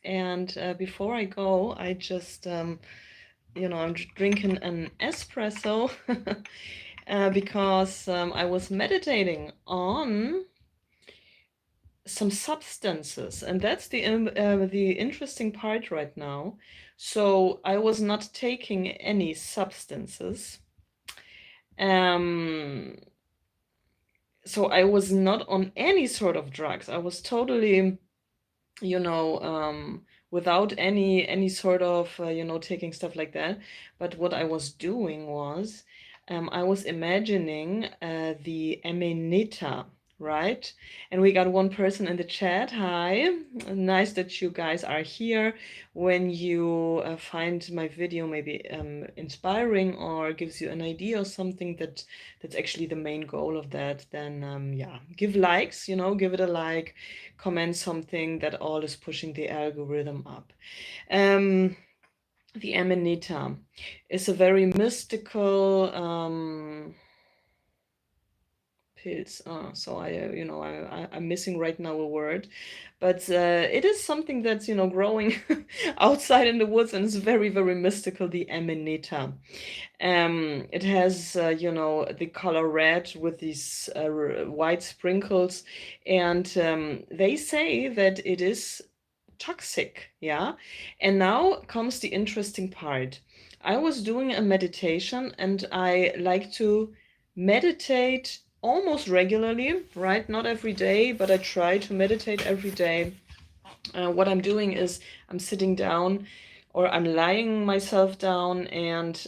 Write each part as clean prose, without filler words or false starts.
And before I go, I just, I'm drinking an espresso because I was meditating on some substances, and that's the interesting part right now. So I was not taking any substances. Um, so I was not on any sort of drugs. I was totally, you know, without any sort of, taking stuff like that. But what I was doing was, I was imagining the Amanita, right? And we got one person in the chat. Hi, nice that you guys are here. When you find my video maybe inspiring or gives you an idea or something that's actually the main goal of that, then yeah, give likes, give it a like, comment something. That all is pushing the algorithm up. Um, the Amanita is a very mystical pills. So I'm missing right now a word, but it is something that's growing outside in the woods, and it's very very mystical. The Amanita. It has the color red with these white sprinkles, and they say that it is toxic. Yeah. And now comes the interesting part. I was doing a meditation, and I like to meditate almost regularly, right? Not every day, but I try to meditate every day. What I'm doing is I'm sitting down, or I'm lying myself down, and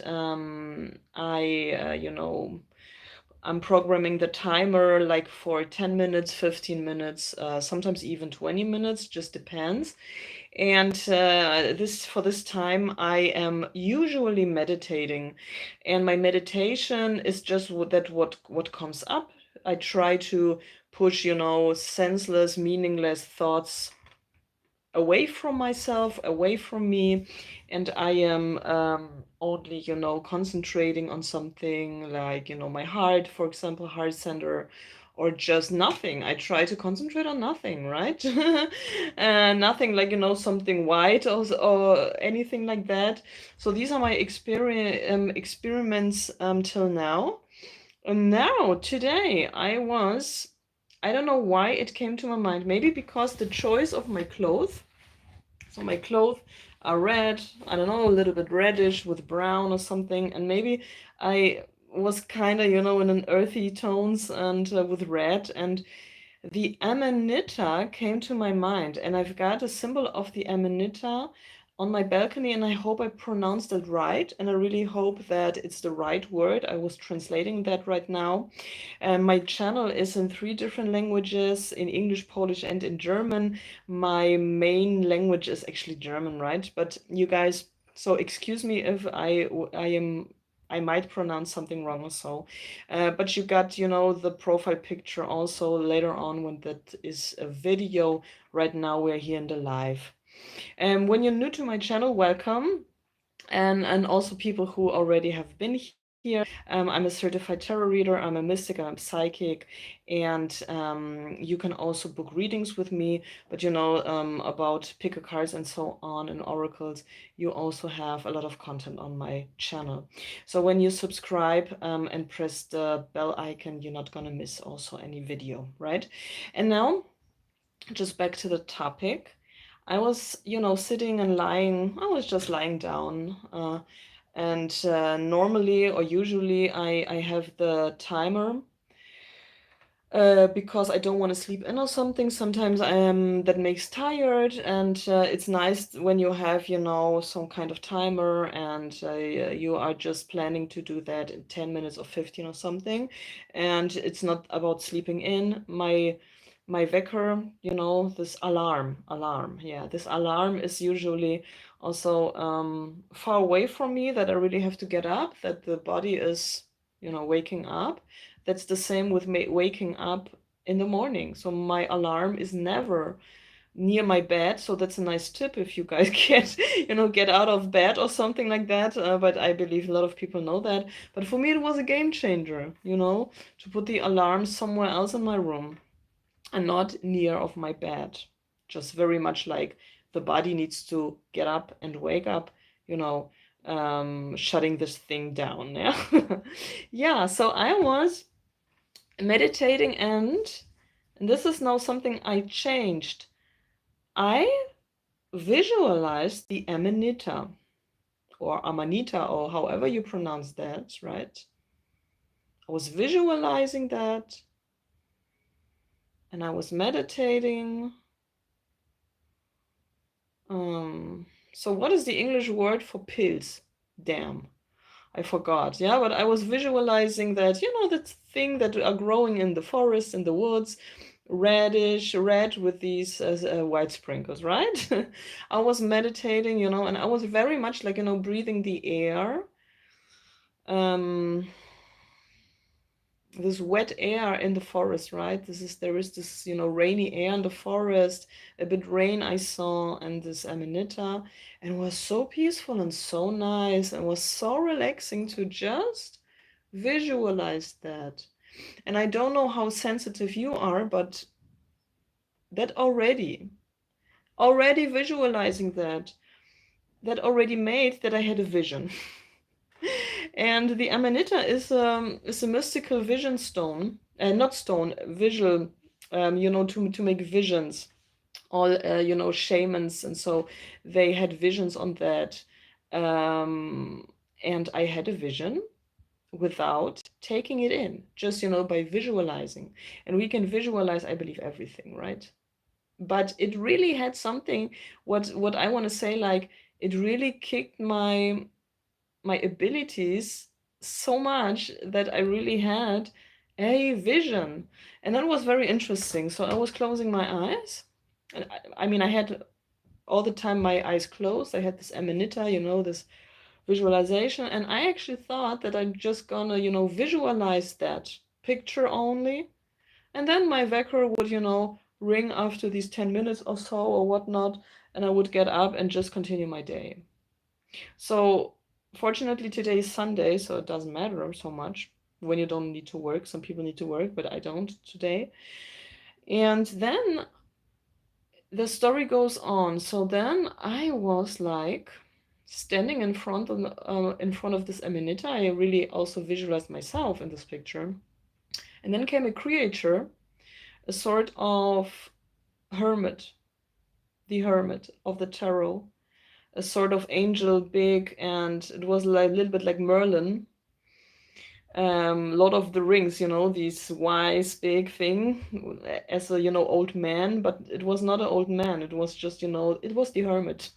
I'm programming the timer like for 10 minutes, 15 minutes, sometimes even 20 minutes, just depends. And for this time, I am usually meditating, and my meditation is just what comes up. I try to push, senseless, meaningless thoughts away from myself, away from me, and I am only, concentrating on something like, my heart, for example, heart center, or just nothing. I try to concentrate on nothing, right? Nothing like, something white, or anything like that. So these are my experiments till now. And now, today, I don't know why it came to my mind. Maybe because the choice of my clothes. So my clothes are red, I don't know, a little bit reddish with brown or something. And maybe I was kind of, in an earthy tones and with red. And the Amanita came to my mind. And I've got a symbol of the Amanita on my balcony, and I hope I pronounced it right. And I really hope that it's the right word. I was translating that right now. My channel is in 3 different languages, in English, Polish, and in German. My main language is actually German, right? But you guys, so excuse me if I might pronounce something wrong or so. But you got, the profile picture also later on when that is a video. Right now we're here in the live. When you're new to my channel, welcome. And also people who already have been here. I'm a certified tarot reader, I'm a mystic, I'm a psychic, and you can also book readings with me. But about pick a cards and so on, and oracles, you also have a lot of content on my channel. So when you subscribe and press the bell icon, you're not gonna miss also any video, right? And now, just back to the topic. I was, sitting and lying. I was just lying down. And normally or usually I have the timer because I don't want to sleep in or something. Sometimes that makes tired, and it's nice when you have, some kind of timer, and you are just planning to do that in 10 minutes or 15 or something. And it's not about sleeping in. My wecker, this alarm. Yeah, this alarm is usually also far away from me, that I really have to get up, that the body is, waking up. That's the same with me waking up in the morning. So my alarm is never near my bed. So that's a nice tip if you guys get out of bed or something like that. But I believe a lot of people know that. But for me, it was a game changer, to put the alarm somewhere else in my room and not near of my bed. Just very much like the body needs to get up and wake up, you know, shutting this thing down. Yeah. Yeah, so I was meditating, and this is now something I changed. I visualized the Amanita or Amanita, or however you pronounce that, right? I was visualizing that, and I was meditating. So what is the English word for pills? Damn, I forgot. Yeah, but I was visualizing that, you know, that thing that are growing in the forest, in the woods, reddish red with these white sprinkles, right? I was meditating, you know, and I was very much like, you know, breathing the air. This wet air in the forest, right? There is this, you know, rainy air in the forest, a bit rain I saw, and this Amanita, and it was so peaceful and so nice, and was so relaxing to just visualize that. And I don't know how sensitive you are, but that already visualizing that already made that I had a vision. And the Amanita is a mystical vision stone, not stone, visual, you know, to make visions. All you know, shamans, and so they had visions on that, and I had a vision without taking it in, just, you know, by visualizing. And we can visualize, I believe, everything, right? But it really had something. What I want to say, like, it really kicked my abilities so much that I really had a vision. And that was very interesting. So I was closing my eyes. And I mean, I had all the time my eyes closed. I had this Amanita, you know, this visualization. And I actually thought that I'm just gonna, you know, visualize that picture only. And then my wecker would, you know, ring after these 10 minutes or so or whatnot. And I would get up and just continue my day. So fortunately today is Sunday, so it doesn't matter so much when you don't need to work. Some people need to work, but I don't today. And then the story goes on. So then I was like standing in front of this Amanita. I really also visualized myself in this picture. And then came a creature, a sort of hermit, the hermit of the tarot, a sort of angel, big, and it was like a little bit like Merlin. Lord of the Rings, you know, this wise big thing as a, you know, old man, but it was not an old man. It was just, you know, it was the hermit.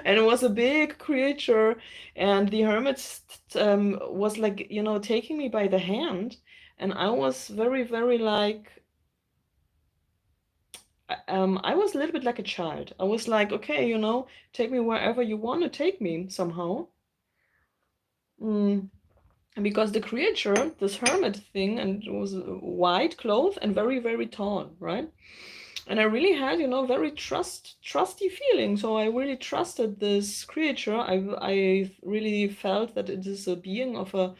And it was a big creature, and the hermit was like, you know, taking me by the hand, and I was very, very like, I was a little bit like a child. I was like, okay, you know, take me wherever you want to take me somehow. Because the creature, this hermit thing, and it was white clothes and very, very tall, right? And I really had, you know, very trusty feeling. So I really trusted this creature. I really felt that it is a being of a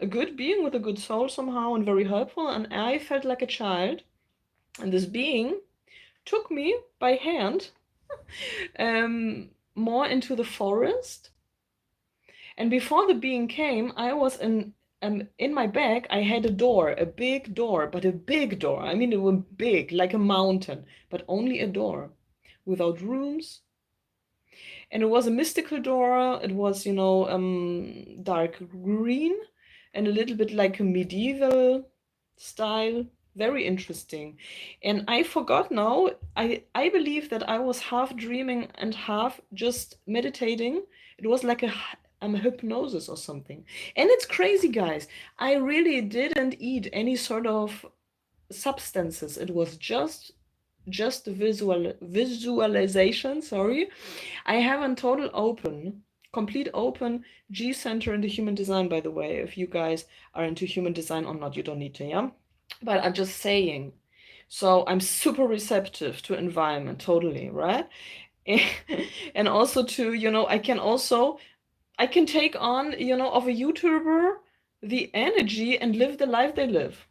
good being with a good soul somehow, and very helpful. And I felt like a child. And this being took me by hand more into the forest. And before the being came, I was in my bag. I had a door, a big door, but a big door. I mean, it was big, like a mountain, but only a door, without rooms. And it was a mystical door. It was, you know, dark green and a little bit like a medieval style. Very interesting. And I forgot now. I believe that I was half dreaming and half just meditating. It was like a hypnosis or something. And it's crazy, guys. I really didn't eat any sort of substances. It was just visualization. Sorry. I have a total open, complete open G center in the human design, by the way. If you guys are into human design or not, you don't need to, yeah? But I'm just saying. So I'm super receptive to environment, totally, right? And also to, you know, I can take on, you know, of a YouTuber the energy and live the life they live.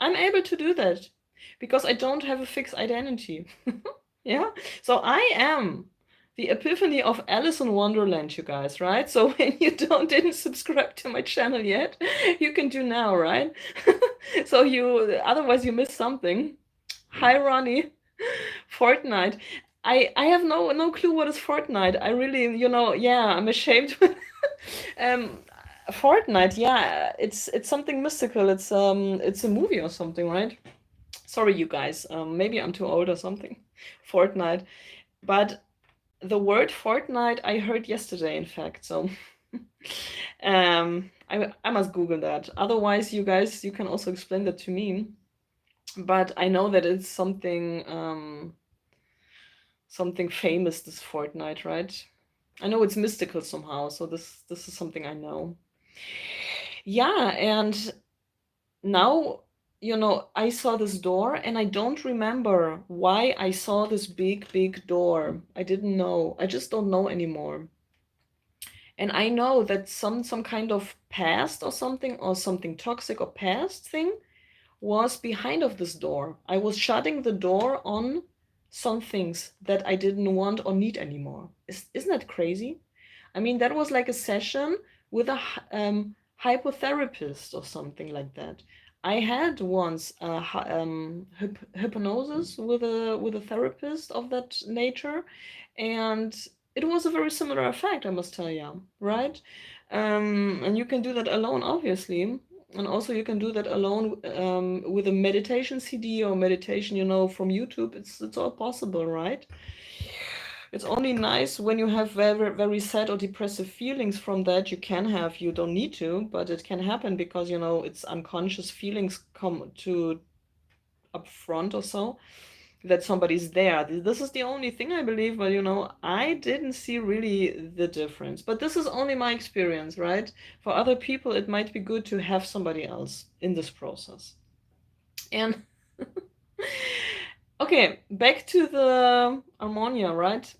I'm able to do that because I don't have a fixed identity. Yeah. So I am the epiphany of Alice in Wonderland, you guys, right? So when you didn't subscribe to my channel yet, you can do now, right? So otherwise you miss something. Hi, Ronnie. Fortnite. I have no clue what is Fortnite. I really, yeah, I'm ashamed. um, Fortnite, yeah, it's something mystical. It's a movie or something, right? Sorry, you guys. Maybe I'm too old or something. Fortnite, but the word Fortnite I heard yesterday, in fact. So, I must Google that. Otherwise, you guys, you can also explain that to me. But I know that it's something famous, this Fortnite, right? I know it's mystical somehow, so this is something I know. Yeah, and now, I saw this door and I don't remember why I saw this big door. I didn't know. I just don't know anymore. And I know that some kind of past or something toxic or past thing was behind of this door. I was shutting the door on some things that I didn't want or need anymore. Isn't that crazy? I mean, that was like a session with a hypnotherapist or something like that. I had once hypnosis with a therapist of that nature, and it was a very similar effect, I must tell you, right? And you can do that alone, obviously. And also you can do that alone with a meditation CD or meditation, from YouTube. It's all possible, right? It's only nice when you have very, very sad or depressive feelings from that. You don't need to, but it can happen because, it's unconscious feelings come to up front or so, that somebody's there. This is the only thing I believe, but I didn't see really the difference. But this is only my experience, right? For other people, it might be good to have somebody else in this process. And okay, back to the harmonia, right?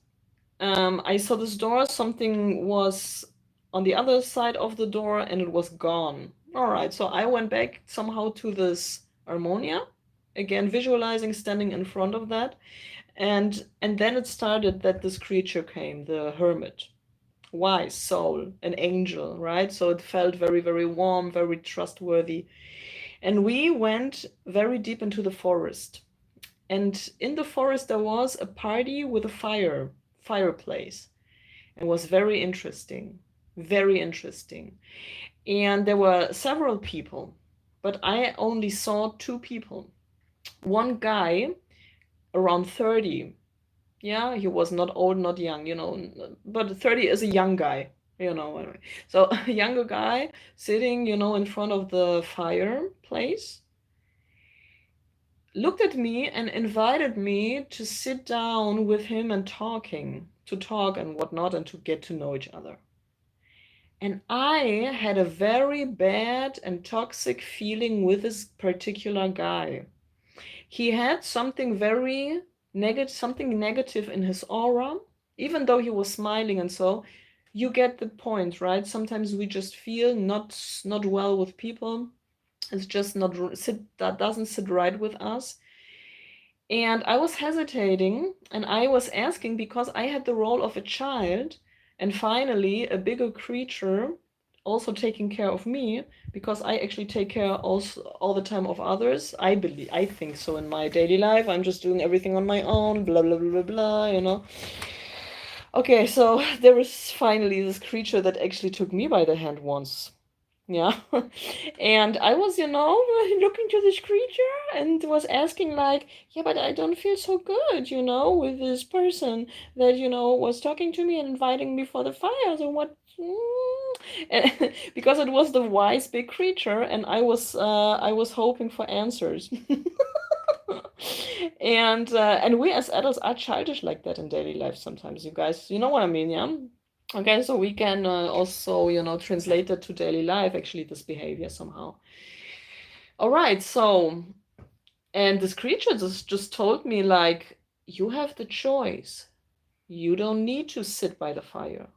I saw this door, something was on the other side of the door and it was gone. All right, so I went back somehow to this harmonia, again visualizing standing in front of that, and then it started that this creature came, the hermit, wise soul, an angel, right? So it felt very, very warm, very trustworthy. And we went very deep into the forest. And in the forest there was a party with a fireplace. It was very interesting, very interesting. And there were several people, but I only saw two people. One guy around 30. Yeah, he was not old, not young, but 30 is a young guy, anyway. So a younger guy sitting, in front of the fireplace, looked at me and invited me to sit down with him and to talk and whatnot, and to get to know each other. And I had a very bad and toxic feeling with this particular guy. He had something very something negative in his aura, even though he was smiling. And so you get the point, right? Sometimes we just feel not well with people. It's just that doesn't sit right with us. And I was hesitating and I was asking because I had the role of a child, and finally a bigger creature also taking care of me, because I actually take care also all the time of others. I think so in my daily life. I'm just doing everything on my own, blah blah blah blah blah. Okay, so there was finally this creature that actually took me by the hand once. Yeah. And I was, looking to this creature and was asking like, yeah, but I don't feel so good, with this person that, was talking to me and inviting me for the fire. So what? Because it was the wise big creature, and I was hoping for answers. And we as adults are childish like that in daily life sometimes, you guys. You know what I mean, yeah? Okay, so we can also, translate it to daily life, actually, this behavior somehow. All right, so, and this creature just told me, like, you have the choice. You don't need to sit by the fire.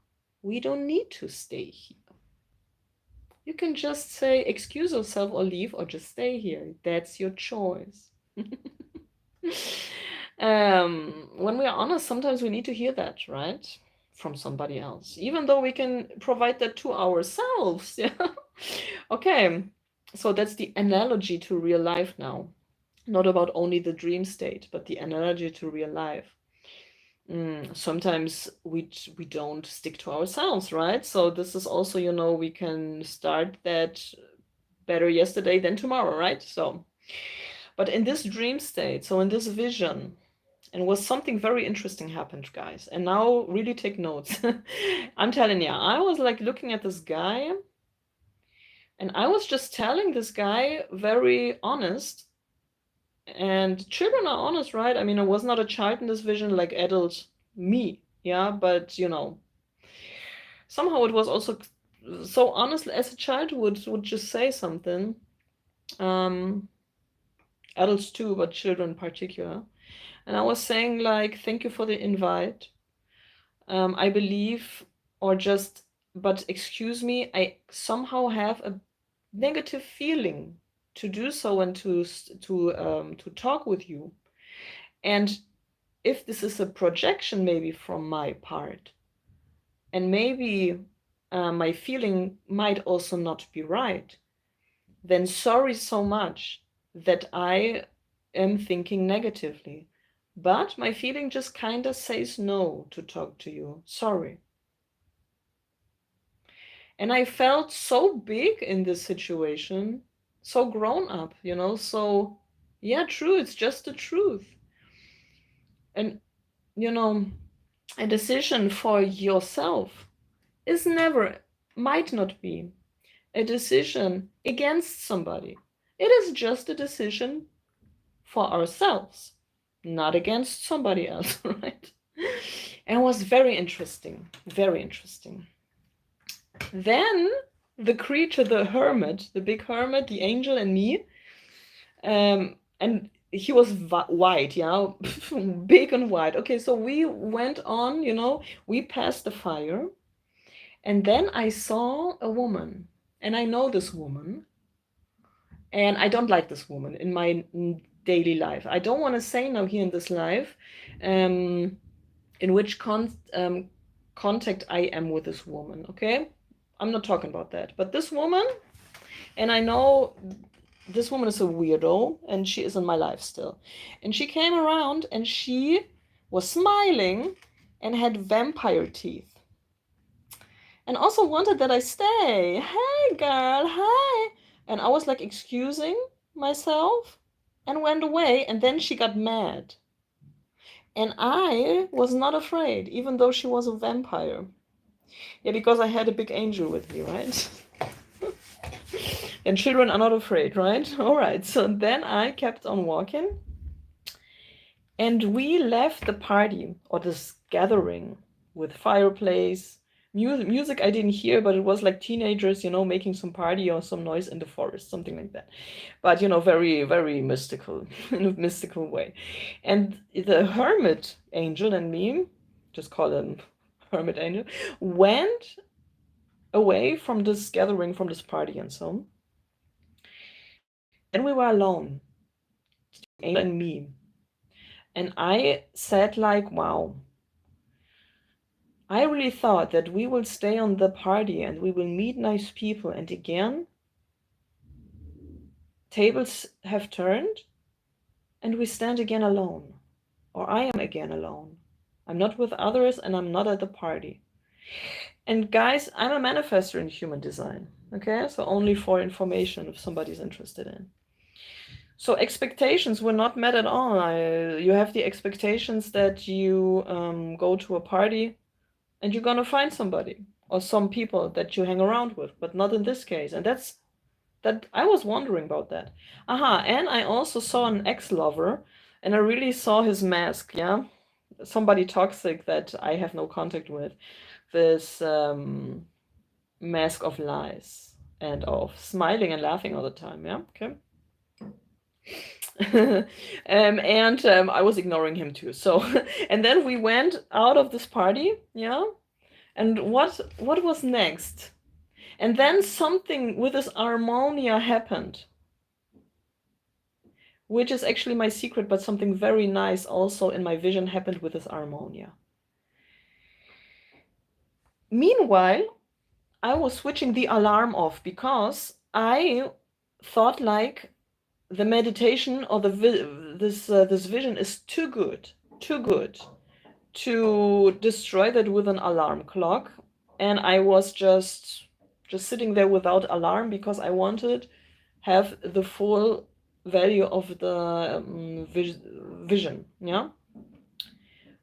We don't need to stay here. You can just say, excuse yourself or leave, or just stay here. That's your choice. When we are honest, sometimes we need to hear that, right? From somebody else, even though we can provide that to ourselves. Yeah. Okay. So that's the analogy to real life now. Not about only the dream state, but the analogy to real life. Sometimes we don't stick to ourselves, right? So this is also, we can start that better yesterday than tomorrow, right? So, but in this dream state, so in this vision, and was something very interesting happened, guys. And now really take notes. I'm telling you, I was like looking at this guy, and I was just telling this guy very honest. And children are honest, right? I mean, I was not a child in this vision like adult me, yeah, but somehow it was also so honest as a child would just say something. Adults too, but children in particular. And I was saying like, thank you for the invite. I believe, or just, but excuse me, I somehow have a negative feeling to do so and to talk with you. And if this is a projection maybe from my part, and maybe my feeling might also not be right, then sorry so much that I am thinking negatively. But my feeling just kind of says no to talk to you. Sorry. And I felt so big in this situation, so grown up, so yeah, true, it's just the truth. And, a decision for yourself is never, might not be a decision against somebody. It is just a decision for ourselves, not against somebody else, right? And it was very interesting, very interesting. Then the creature, the hermit, the big hermit, the angel, and me, and he was white, yeah, big and white. Okay, so we went on, we passed the fire, and then I saw a woman, and I know this woman, and I don't like this woman in my daily life. I don't want to say now here in this life in which contact I am with this woman, okay? I'm not talking about that. But this woman, and I know this woman is a weirdo, and she is in my life still. And she came around, and she was smiling and had vampire teeth. And also wanted that I stay. Hey, girl, hi. And I was like excusing myself and went away. And then she got mad. And I was not afraid, even though she was a vampire. Yeah, because I had a big angel with me, right? And children are not afraid, right? All right, so then I kept on walking. And we left the party, or this gathering, with fireplace, music I didn't hear, but it was like teenagers, making some party or some noise in the forest, something like that. But, very, very mystical, in a mystical way. And the hermit angel and me, just call him hermit angel, went away from this gathering, from this party and so on. Then we were alone, angel and me. And I said like, wow, I really thought that we will stay on the party and we will meet nice people. And again, tables have turned and we stand again alone. Or I am again alone. I'm not with others and I'm not at the party. And guys, I'm a manifestor in human design. Okay, so only for information if somebody's interested in. So expectations were not met at all. You have the expectations that you go to a party and you're gonna find somebody or some people that you hang around with, but not in this case. And that I was wondering about that. And I also saw an ex-lover, and I really saw his mask, yeah? Somebody toxic that I have no contact with. This mask of lies and of smiling and laughing all the time, yeah? Okay. I was ignoring him too. So, and then we went out of this party, yeah? And what was next? And then something with this harmonia happened. which is actually my secret, but something very nice also in my vision happened with this harmonia. Meanwhile, I was switching the alarm off because I thought like the meditation or this vision is too good to destroy that with an alarm clock, and I was just sitting there without alarm because I wanted have the full value of the vision. Yeah.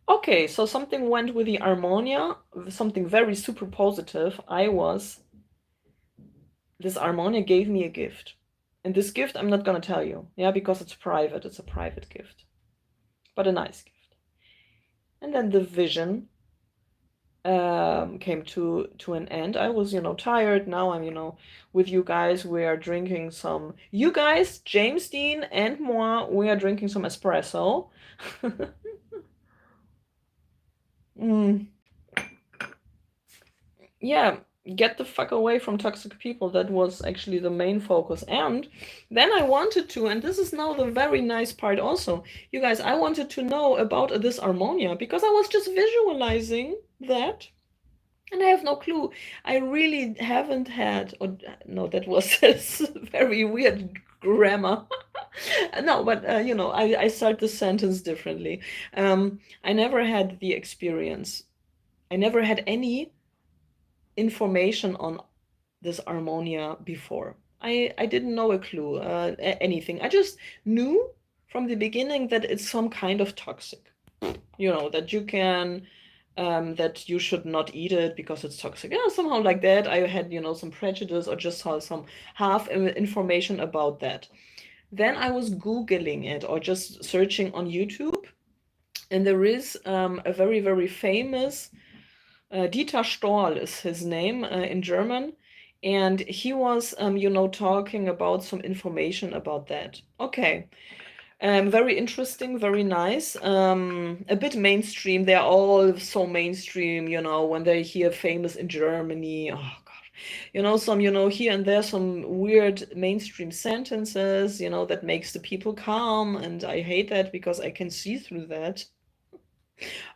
Okay, so something went with the harmonia, something very super positive. This harmonia gave me a gift. And this gift I'm not gonna tell you, yeah, because it's private. It's a private gift, but a nice gift. And then the vision came to an end. I was, tired. Now I'm, with you guys. We are drinking some. You guys, James Dean and moi, we are drinking some espresso. Yeah, get the fuck away from toxic people. That was actually the main focus. And then I wanted to, and this is now the very nice part also, you guys, I wanted to know about this harmonia because I was just visualizing that. And I have no clue. I really haven't had, or no, that was very weird grammar. No, but I start the sentence differently. I never had the experience. I never had any information on this harmonia before. I didn't know a clue, anything. I just knew from the beginning that it's some kind of toxic. That you can, that you should not eat it because it's toxic. Yeah, somehow like that. I had, some prejudice or just saw some half information about that. Then I was Googling it or just searching on YouTube. And there is a very, very famous Dieter Stoll is his name in German. And he was, talking about some information about that. Okay. Very interesting, very nice. A bit mainstream. They're all so mainstream, when they hear famous in Germany. Oh, God. Some, here and there, some weird mainstream sentences, that makes the people calm. And I hate that because I can see through that.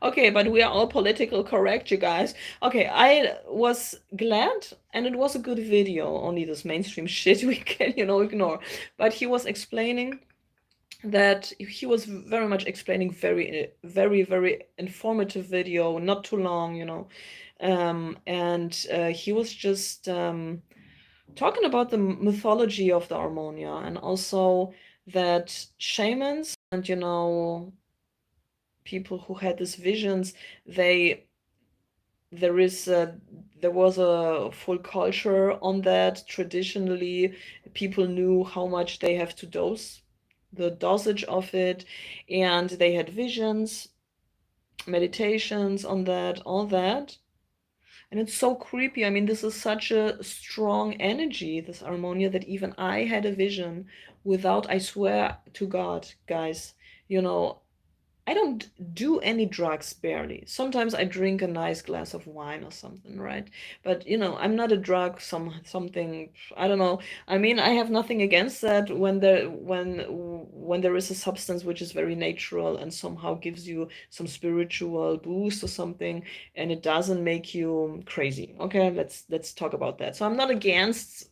Okay, but we are all political correct, you guys. Okay, I was glad, and it was a good video. Only this mainstream shit we can, ignore. But he was explaining that he was very much explaining very, very informative video, not too long, and he was just talking about the mythology of the harmonia and also that shamans and, people who had these visions, there was a full culture on that. Traditionally, people knew how much they have to dose, the dosage of it, and they had visions, meditations on that, all that. And it's so creepy. I mean, this is such a strong energy, this harmonia, that even I had a vision without, I swear to God, guys, I don't do any drugs, barely. Sometimes I drink a nice glass of wine or something, right? But I'm not a drug, something, I don't know. I mean, I have nothing against that when there is a substance which is very natural and somehow gives you some spiritual boost or something, and it doesn't make you crazy. Okay, let's talk about that. So I'm not against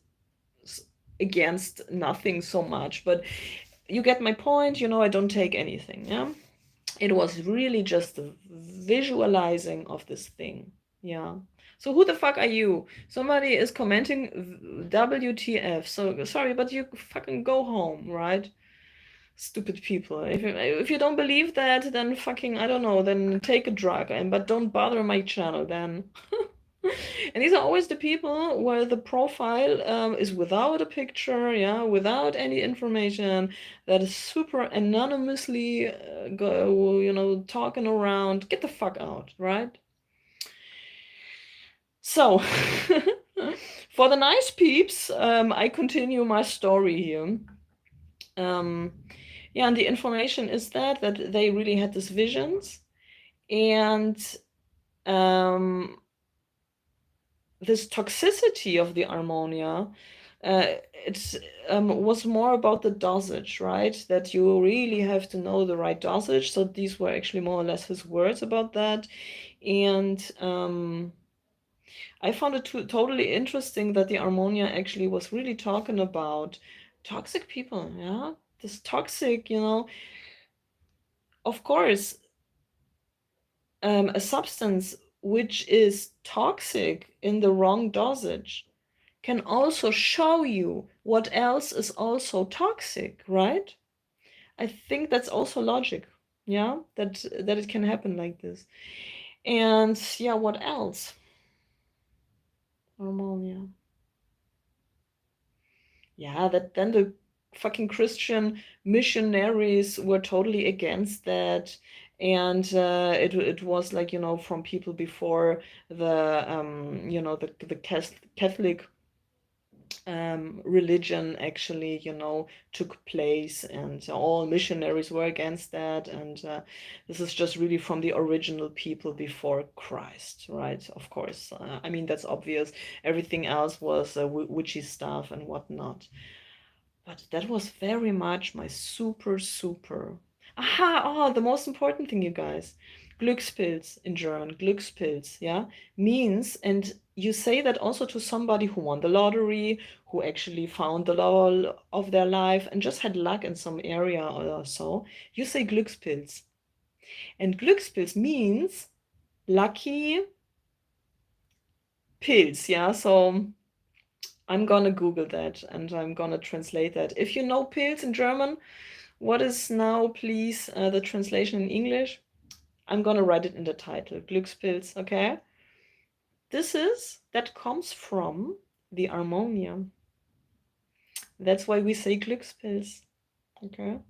nothing so much, but you get my point. I don't take anything, yeah. It was really just the visualizing of this thing. Yeah. So who the fuck are you? Somebody is commenting WTF. So sorry, but you fucking go home, right? Stupid people. If you don't believe that, then fucking, I don't know, then take a drug, but don't bother my channel then. And these are always the people where the profile is without a picture, yeah, without any information, that is super anonymously talking around. Get the fuck out, right? So, for the nice peeps, I continue my story here. Yeah, and the information is that they really had these visions, and this toxicity of the harmonia It was more about the dosage, right? That you really have to know the right dosage. So these were actually more or less his words about that. And I found it totally interesting that the Armonia actually was really talking about toxic people, yeah? This toxic, you know, of course, a substance which is toxic in the wrong dosage can also show you what else is also toxic, right? I think that's also logic, yeah, that it can happen like this. And yeah, what else? Ammonia. Yeah, that then the fucking Christian missionaries were totally against that. And it was like, you know, from people before the you know, the Catholic religion actually, you know, took place, and all missionaries were against that. And this is just really from the original people before Christ, right? Of course, I mean, that's obvious. Everything else was witchy stuff and whatnot. But that was very much my super. Aha, oh, the most important thing, you guys. Glückspilz in German, Glückspilz, yeah, means, and you say that also to somebody who won the lottery, who actually found the love of their life and just had luck in some area or so. You say Glückspilz. And Glückspilz means lucky pills, yeah. So I'm gonna Google that and I'm gonna translate that. If you know pills in German, what is now, please, the translation in English? I'm gonna write it in the title, Glückspilz, okay? That comes from the Armonia. That's why we say Glückspilz, okay?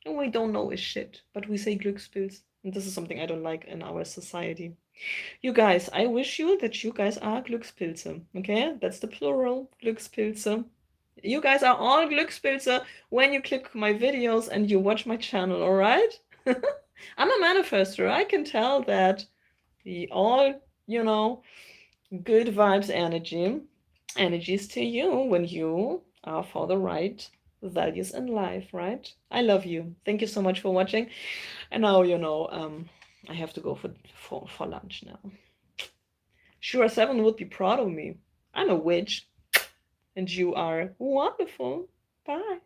And we don't know a shit, but we say Glückspilz. And this is something I don't like in our society. You guys, I wish you that you guys are Glückspilze, okay? That's the plural, Glückspilze. You guys are all Glückspilze when you click my videos and you watch my channel, all right? I'm a manifester. I can tell that the all, you know, good vibes energies to you when you are for the right values in life, right? I love you. Thank you so much for watching. And now, you know, I have to go for lunch now. Sure, 7 would be proud of me. I'm a witch, and you are wonderful. Bye.